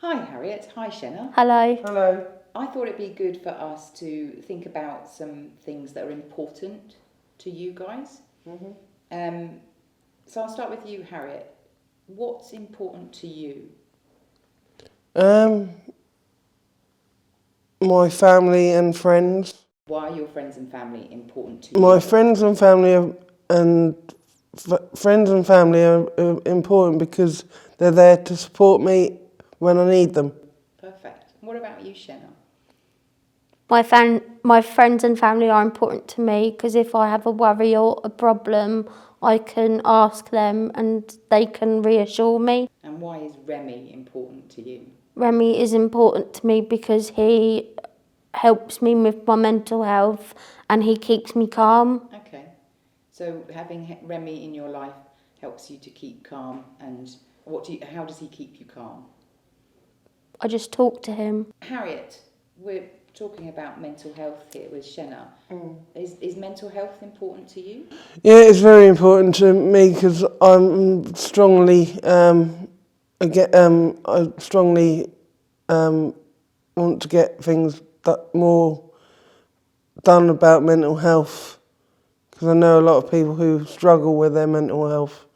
Hi Harriet, hi Shenah. Hello. Hello. I thought it'd be good for us to think about some things that are important to you guys. So I'll start with you, Harriet. What's important to you? My family and friends. Why are your friends and family important to you? My friends and family are important because they're there to support me when I need them. Perfect. What about you, Shenah? My friends and family are important to me because if I have a worry or a problem, I can ask them and they can reassure me. And why is Remy important to you? Remy is important to me because he helps me with my mental health and he keeps me calm. Okay. So having Remy in your life helps you to keep calm, and how does he keep you calm? I just talk to him. Harriet, we're talking about mental health here with Shenah. Is mental health important to you? Yeah, it's very important to me because I'm I strongly want to get things more done about mental health because I know a lot of people who struggle with their mental health.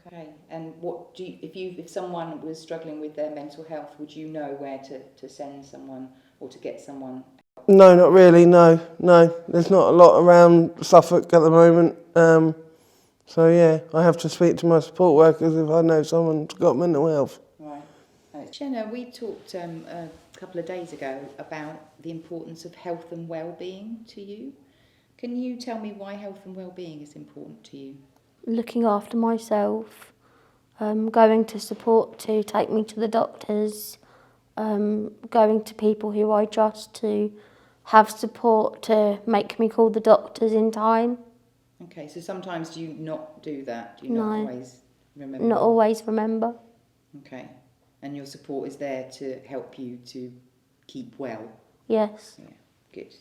Okay, and what do you, if someone was struggling with their mental health, would you know where to send someone or to get someone? No, not really, no. There's not a lot around Suffolk at the moment. So yeah, I have to speak to my support workers if I know someone's got mental health. Right. Shenah, we talked a couple of days ago about the importance of health and well-being to you. Can you tell me why health and well-being is important to you? Looking after myself, going to support to take me to the doctors, going to people who I trust to have support to make me call the doctors in time. Okay, so sometimes do you not do that? Do you No. not always remember? Not always remember. Okay, and your support is there to help you to keep well? Yes. Yeah, good.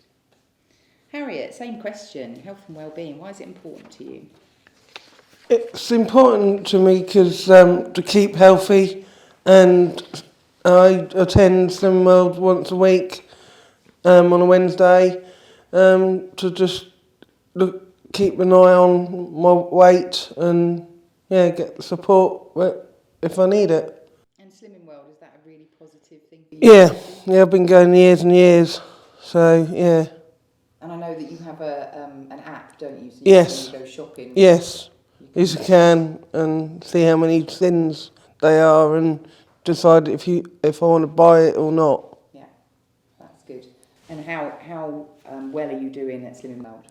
Harriet, same question, health and well-being, why is it important to you? It's important to me because to keep healthy, and I attend Slim World once a week on a Wednesday to just keep an eye on my weight and get the support if I need it. And Slimming World, is that a really positive thing for you? Yeah, I've been going years and years, so yeah. And I know that you have an app, don't you? So Yes. When you go shopping. Yes, you can and see how many thins they are and decide if I want to buy it or not. Yeah, that's good. And how well are you doing at Slimming World?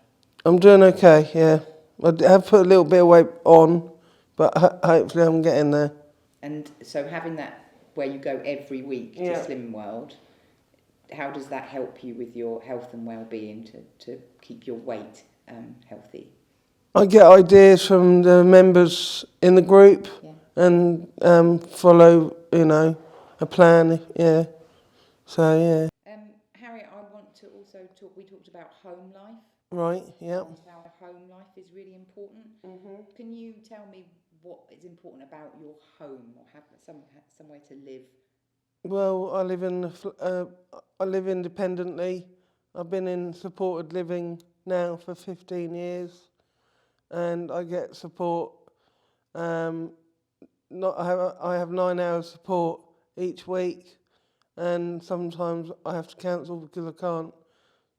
I'm doing okay, yeah. I have put a little bit of weight on, but hopefully I'm getting there. And so having that where you go every week to Slimming World, how does that help you with your health and well-being to keep your weight healthy? I get ideas from the members in the group and follow, a plan, yeah. So, yeah. Harriet, I want to also talk, we talked about home life. Right, yeah. And how home life is really important. Mm-hmm. Can you tell me what is important about your home or have somewhere to live? Well, I live independently. I've been in supported living now for 15 years, and I get support. I have 9 hours support each week, and sometimes I have to cancel because I can't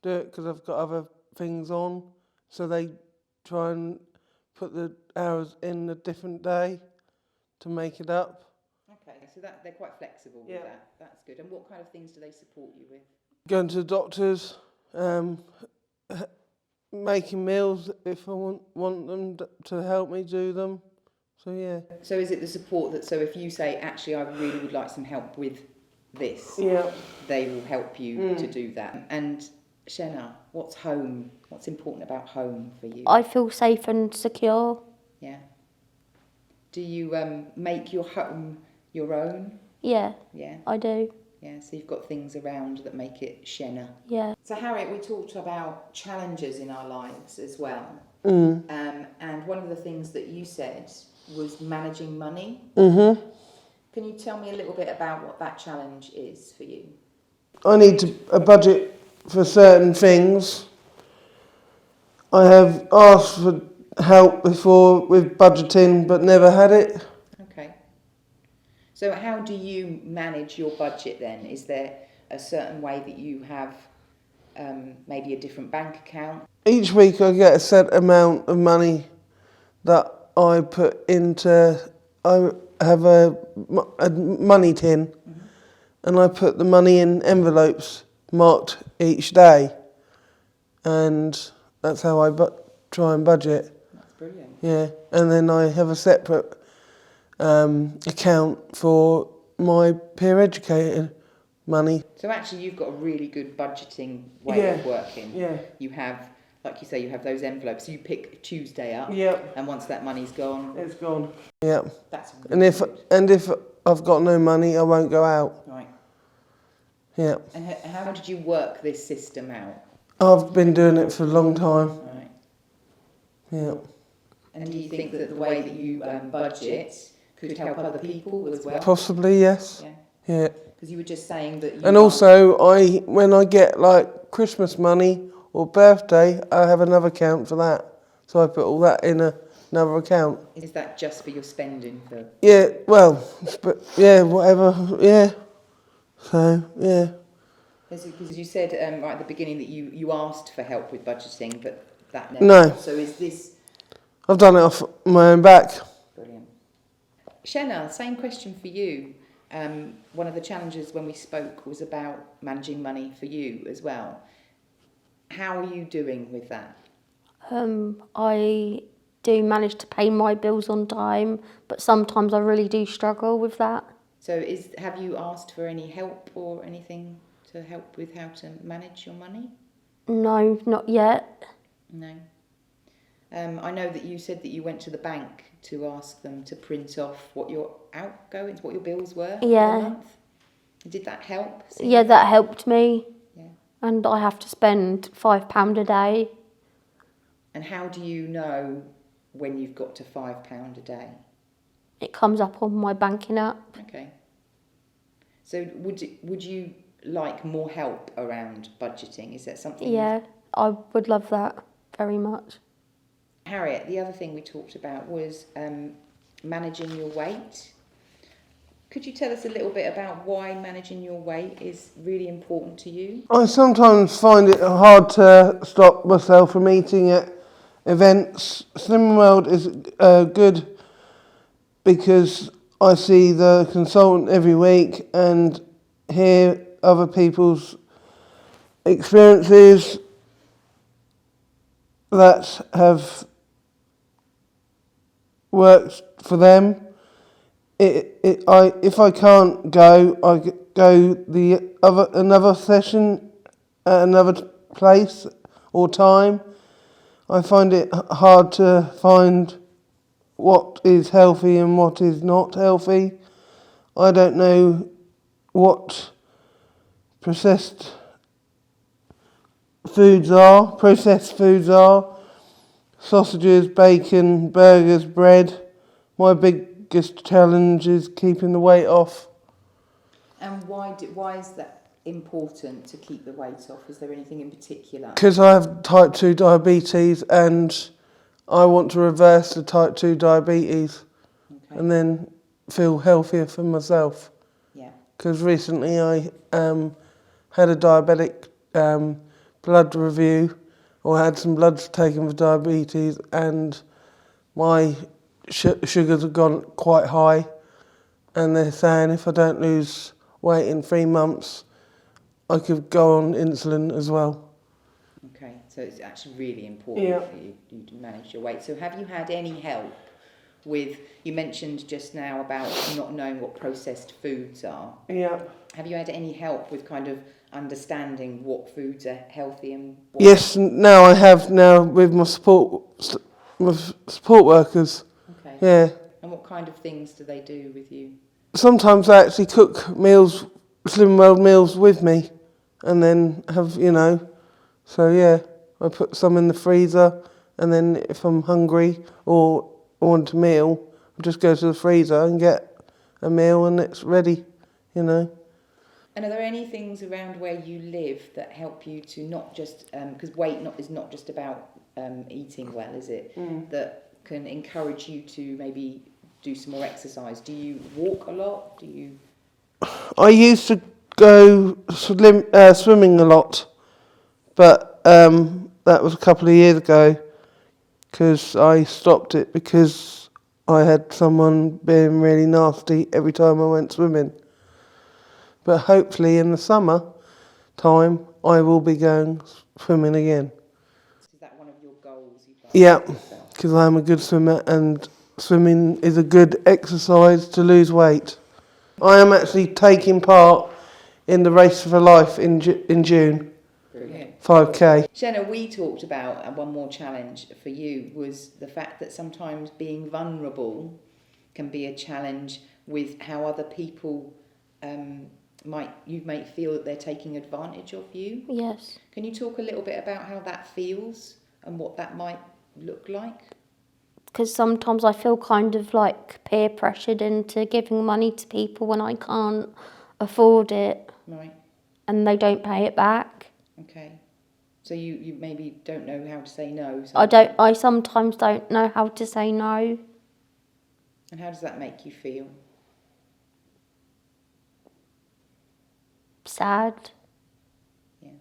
do it because I've got other things on. So they try and put the hours in a different day to make it up. Okay, so they're quite flexible with that. That's good. And what kind of things do they support you with? Going to the doctors, making meals if I want them to help me do them. So yeah. So is it the support that, so if you say, actually I really would like some help with this, they will help you to do that. And Shenah, what's home? What's important about home for you? I feel safe and secure. Yeah. Do you make your home your own? Yeah. Yeah. I do. Yeah, so you've got things around that make it Shenah. Yeah. So Harriet, we talked about challenges in our lives as well. And one of the things that you said was managing money. Mhm. Can you tell me a little bit about what that challenge is for you? I need a budget for certain things. I have asked for help before with budgeting, but never had it. Okay. So how do you manage your budget then? Is there a certain way that you have maybe a different bank account? Each week I get a set amount of money that I put into, I have a money tin, and I put the money in envelopes marked each day, and that's how I try and budget. That's brilliant. Yeah, and then I have a separate account for my peer educator money. So actually you've got a really good budgeting way of working. Yeah. You have, like you say, you have those envelopes. You pick Tuesday up. Yep. And once that money's gone, It's gone. Yeah. That's really and if I've got no money, I won't go out. right. Yeah. And how did you work this system out? I've been doing it for a long time. Right. Yeah. And do you think that the way that you budget could help other people as well? Possibly, yes. Yeah. Yeah. Because you were just saying that. And also, when I get like Christmas money or birthday, I have another account for that. So I put all that in another account. Is that just for your spending for? Yeah. Well, but yeah, whatever. Yeah. So yeah. Because you said right at the beginning that you asked for help with budgeting, but that never. No. So is this? I've done it off my own back. Brilliant. Shenah, same question for you. One of the challenges when we spoke was about managing money for you as well. How are you doing with that? I do manage to pay my bills on time, but sometimes I really do struggle with that. So have you asked for any help or anything to help with how to manage your money? No, not yet. No. I know that you said that you went to the bank to ask them to print off what your outgoings, what your bills were for the month. Did that help? Yeah, that helped me. Yeah. And I have to spend £5 a day. And how do you know when you've got to £5 a day? It comes up on my banking app. Okay. So would you like more help around budgeting? Is that something? Yeah, I would love that very much. Harriet, the other thing we talked about was managing your weight. Could you tell us a little bit about why managing your weight is really important to you? I sometimes find it hard to stop myself from eating at events. Slim World is good because I see the consultant every week and hear other people's experiences that have worked for them. If I can't go, I go another session at another place or time. I find it hard to find what is healthy and what is not healthy. I don't know what processed foods are, sausages, bacon, burgers, bread. My biggest challenge is keeping the weight off. And why is that important to keep the weight off? Is there anything in particular? Because I have type 2 diabetes and I want to reverse the type 2 diabetes and then feel healthier for myself. Yeah. Because recently I had a diabetic blood review, or had some bloods taken for diabetes, and my sugars have gone quite high, and they're saying if I don't lose weight in 3 months, I could go on insulin as well. Okay, so it's actually really important for you to manage your weight. So have you had any help with, you mentioned just now about not knowing what processed foods are. Yeah. Have you had any help with kind of understanding what foods are healthy and what? Yes, now I have with my support workers. Okay. Yeah. And what kind of things do they do with you? Sometimes I actually cook meals, Slim World meals with me, and then have, so yeah, I put some in the freezer, and then if I'm hungry or want a meal, I just go to the freezer and get a meal and it's ready, you know. And are there any things around where you live that help you to not just, because weight is not just about eating well, is it? That can encourage you to maybe do some more exercise? Do you walk a lot? Do you? I used to go swimming a lot, but that was a couple of years ago because I stopped it because I had someone being really nasty every time I went swimming. But hopefully in the summer time I will be going swimming again. Is that one of your goals? Yeah, because I'm a good swimmer and swimming is a good exercise to lose weight. I am actually taking part in the Race for Life in June. Brilliant. 5K. Shenah, we talked about, and one more challenge for you was the fact that sometimes being vulnerable can be a challenge with how other people you might feel that they're taking advantage of you. Yes. Can you talk a little bit about how that feels and what that might look like? Because sometimes I feel kind of like peer pressured into giving money to people when I can't afford it. Right. And they don't pay it back. Okay. So you maybe don't know how to say no. I sometimes don't know how to say no. And how does that make you feel? Sad. Yeah.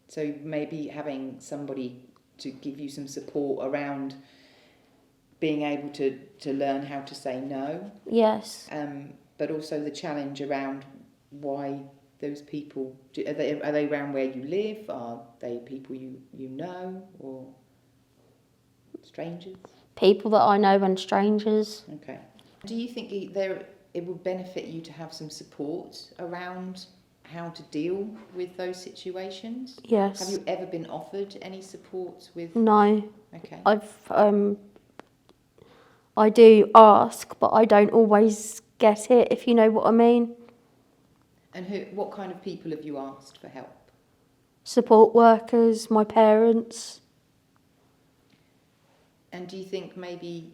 So maybe having somebody to give you some support around being able to learn how to say no. Yes. But also the challenge around why those people, are they around where you live? Are they people you know or strangers? People that I know and strangers. Okay. Do you think it would benefit you to have some support around how to deal with those situations? Yes. Have you ever been offered any support with? No. Okay. I do ask, but I don't always get it, if you know what I mean. And what kind of people have you asked for help? Support workers, my parents. And do you think maybe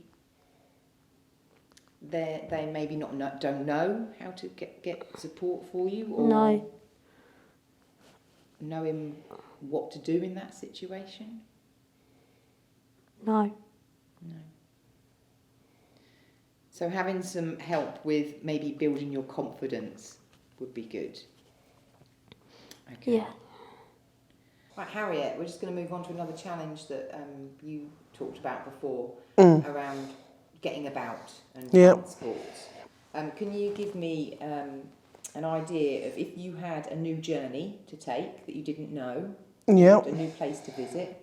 they maybe don't know how to get support for you, or No. knowing what to do in that situation? No. No. So having some help with maybe building your confidence would be good. Okay. Yeah. Right, Harriet, we're just going to move on to another challenge that you talked about before around getting about and transport. Can you give me an idea of if you had a new journey to take that you didn't know, a new place to visit,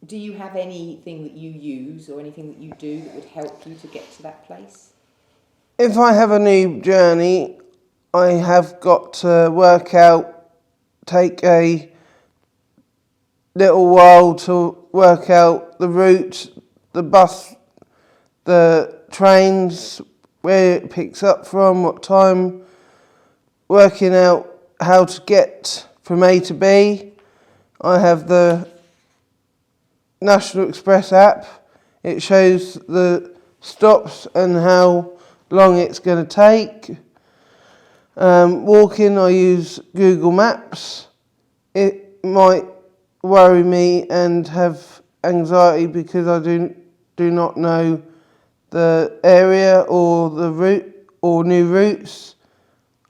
do you have anything that you use or anything that you do that would help you to get to that place? If I have a new journey, I have got to take a little while to work out the route, the bus, the trains, where it picks up from, what time, working out how to get from A to B. I have the National Express app. It shows the stops and how long it's going to take. Walking, I use Google Maps. It might worry me and have anxiety because I do not know the area or the route or new routes.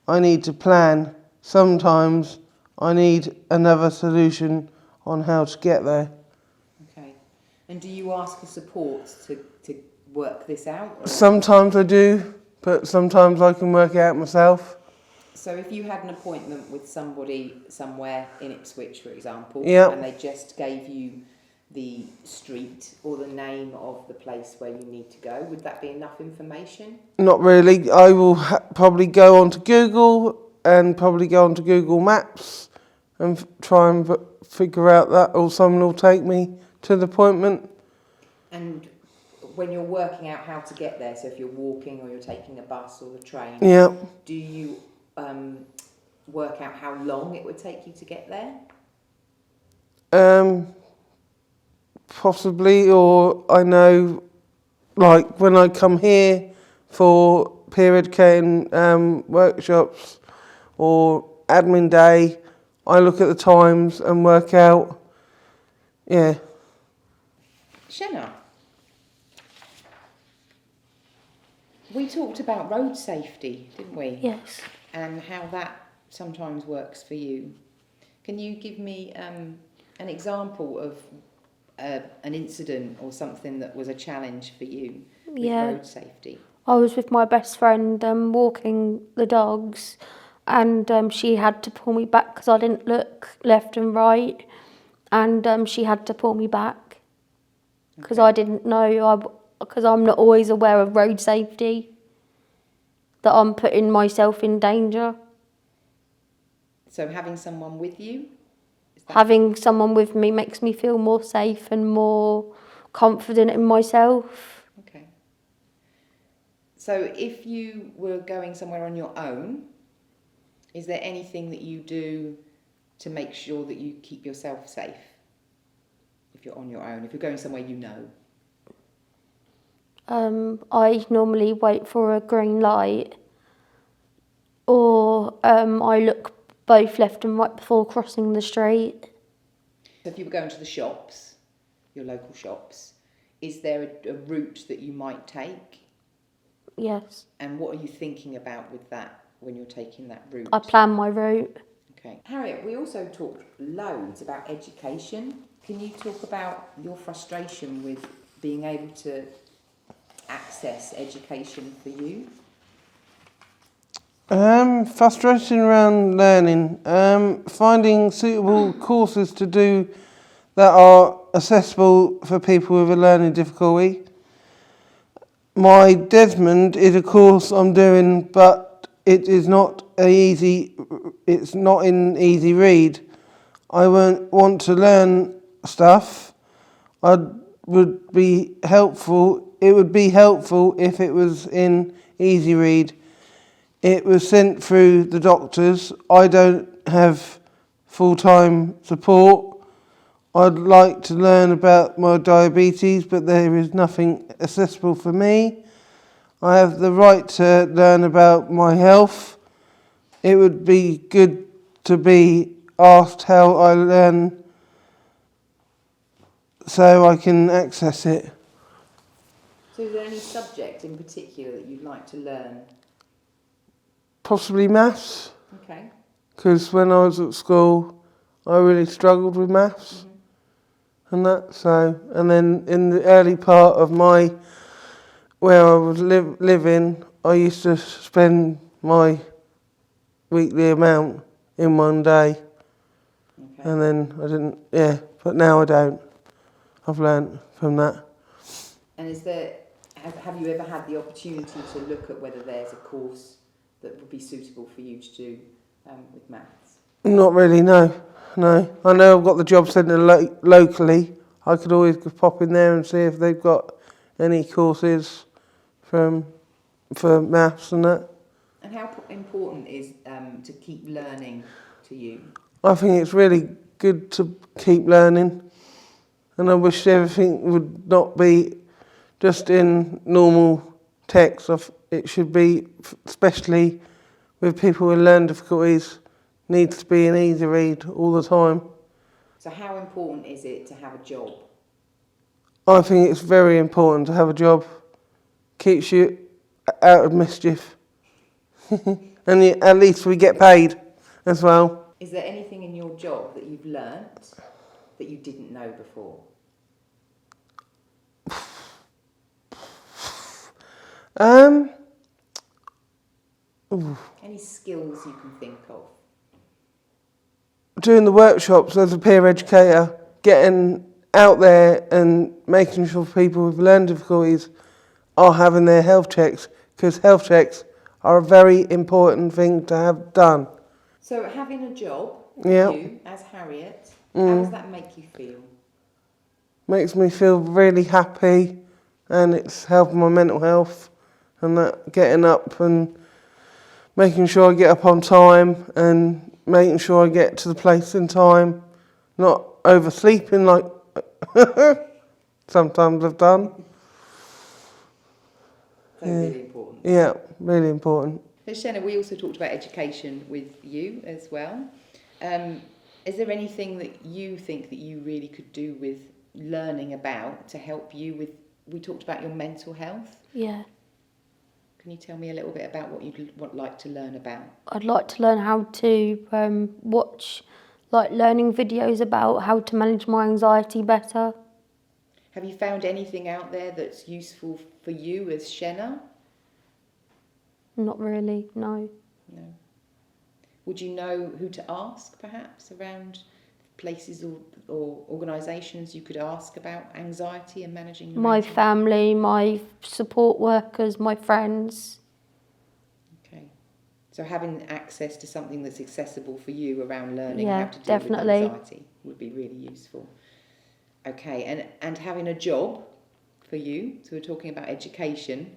I need to plan. Sometimes I need another solution on how to get there. Okay. And do you ask for support to work this out? Or? Sometimes I do, but sometimes I can work it out myself. So if you had an appointment with somebody somewhere in Ipswich, for example, and they just gave you the street or the name of the place where you need to go, would that be enough information? Not really. I will probably go onto Google Maps and try and figure out that, or someone will take me to the appointment. And when you're working out how to get there, so if you're walking or you're taking a bus or the train, do you work out how long it would take you to get there? Possibly, or I know, like when I come here, for peer educating workshops or admin day. I look at the times and work out, yeah. Shenah, we talked about road safety, didn't we? Yes. And how that sometimes works for you. Can you give me an example of an incident or something that was a challenge for you with road safety? I was with my best friend walking the dogs, and she had to pull me back because I didn't look left and right, and she had to pull me back because I didn't know, because I'm not always aware of road safety, that I'm putting myself in danger. So having someone with you? Having someone with me makes me feel more safe and more confident in myself. Okay. So if you were going somewhere on your own, is there anything that you do to make sure that you keep yourself safe? If you're on your own, if you're going somewhere you know? I normally wait for a green light, or I look both left and right before crossing the street. So if you were going to the shops, your local shops, is there a route that you might take? Yes. And what are you thinking about with that when you're taking that route? I plan my route. Okay. Harriet, we also talked loads about education. Can you talk about your frustration with being able to access education for you? Frustration around learning. Finding suitable courses to do that are accessible for people with a learning difficulty. My Desmond is a course I'm doing, but it is not it's not in easy read. I won't want to learn stuff. It would be helpful if it was in easy read. It was sent through the doctors. I don't have full-time support. I'd like to learn about my diabetes, but there is nothing accessible for me. I have the right to learn about my health. It would be good to be asked how I learn so I can access it. So is there any subject in particular that you'd like to learn? Possibly maths. Okay. Because when I was at school, I really struggled with maths and that. So, and then in the early part of where I was living, I used to spend my weekly amount in one day. Okay. And then I didn't, but now I don't. I've learnt from that. And have you ever had the opportunity to look at whether there's a course that would be suitable for you to do with maths? Not really, no. I know I've got the job centre locally. I could always pop in there and see if they've got any courses for maths and that. And how important is to keep learning to you? I think it's really good to keep learning, and I wish everything would not be just in normal text. It should be, especially with people with learning difficulties, needs to be an easy read all the time. So how important is it to have a job? I think it's very important to have a job. Keeps you out of mischief. And at least we get paid as well. Is there anything in your job that you've learnt that you didn't know before? Any skills you can think of? Doing the workshops as a peer educator, getting out there and making sure people with learning difficulties are having their health checks, because health checks are a very important thing to have done. So having a job, Yeah. you as Harriet, how does that make you feel? Makes me feel really happy, and it's helping my mental health and that, getting up and making sure I get up on time and making sure I get to the place in time, not oversleeping like sometimes I've done. So really important. Yeah, really important. So Shenah, we also talked about education with you as well. Is there anything that you think that you really could do with learning about to help you with, we talked about your mental health. Yeah. Can you tell me a little bit about what you'd like to learn about? I'd like to learn how to watch learning videos about how to manage my anxiety better. Have you found anything out there that's useful for you as Shenah? Not really, no. No. Would you know who to ask, perhaps, around places or organisations you could ask about anxiety and managing your My anxiety? family, my support workers, my friends. Okay. So having access to something that's accessible for you around learning Yeah, how to deal definitely. with anxiety would be really useful. Okay, and having a job for you, so we're talking about education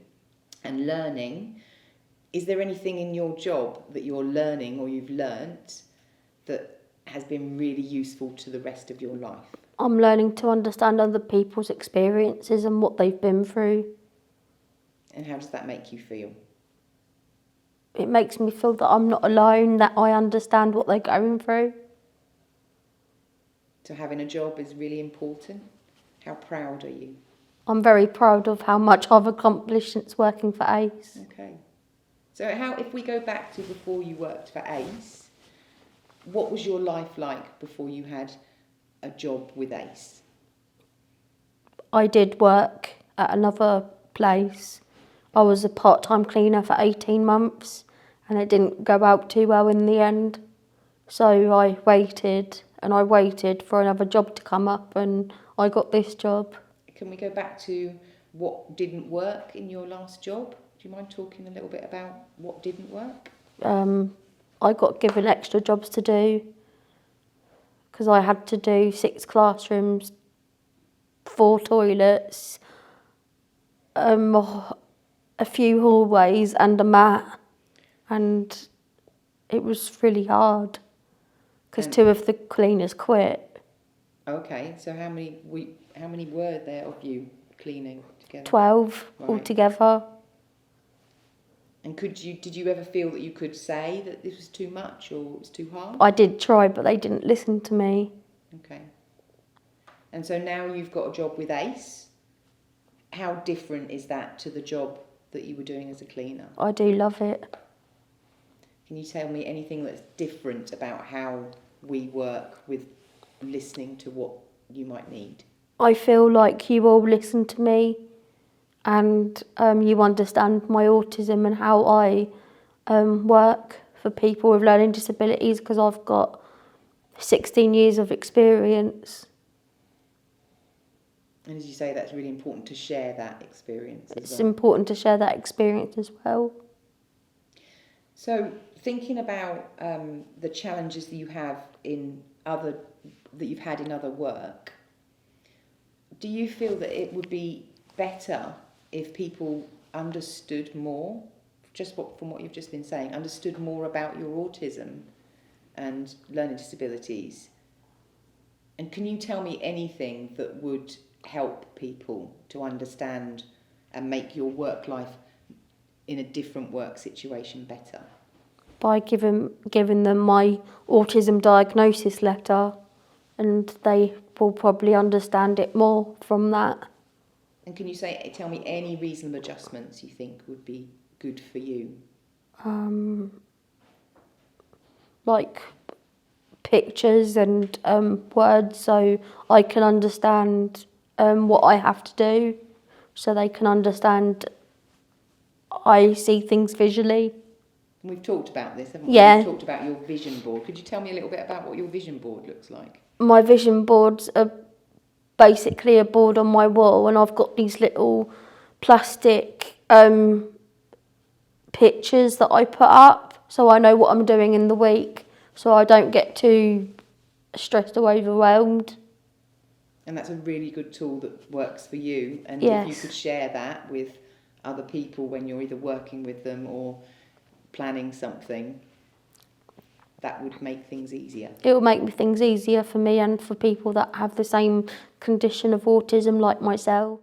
and learning. Is there anything in your job that you're learning or you've learnt that has been really useful to the rest of your life? I'm learning to understand other people's experiences and what they've been through. And how does that make you feel? It makes me feel that I'm not alone, that I understand what they're going through. So having a job is really important. How proud are you? I'm very proud of how much I've accomplished since working for ACE. Okay. So if we go back to before you worked for ACE, what was your life like before you had a job with ACE? I did work at another place. I was a part-time cleaner for 18 months and it didn't go out too well in the end. So I waited and I waited for another job to come up and I got this job. Can we go back to what didn't work in your last job? Do you mind talking a little bit about what didn't work? I got given extra jobs to do because I had to do 6 classrooms, 4 toilets, a few hallways and a mat, and it was really hard because 2 of the cleaners quit. Okay, so how many were there of you cleaning together? 12 Right. altogether. And did you ever feel that you could say that this was too much or it was too hard? I did try, but they didn't listen to me. Okay. And so now you've got a job with ACE. How different is that to the job that you were doing as a cleaner? I do love it. Can you tell me anything that's different about how we work with listening to what you might need? I feel like you all listen to me and you understand my autism and how I work for people with learning disabilities because I've got 16 years of experience. And as you say, that's really important to share that experience as It's well. important to share that experience as well. So thinking about the challenges that you have that you've had in other work, do you feel that it would be better if people understood more, from what you've just been saying, understood more about your autism and learning disabilities? And can you tell me anything that would help people to understand and make your work life in a different work situation better? By giving them my autism diagnosis letter, and they will probably understand it more from that. And can you tell me any reasonable adjustments you think would be good for you? Like pictures and words, so I can understand what I have to do, so they can understand I see things visually. We've talked about this, haven't we? Yeah. We've talked about your vision board. Could you tell me a little bit about what your vision board looks like? My vision boards are basically a board on my wall, and I've got these little plastic pictures that I put up so I know what I'm doing in the week, so I don't get too stressed or overwhelmed. And that's a really good tool that works for you. And Yes. if you could share that with other people when you're either working with them or planning something, that would make things easier. It will make things easier for me and for people that have the same condition of autism like myself.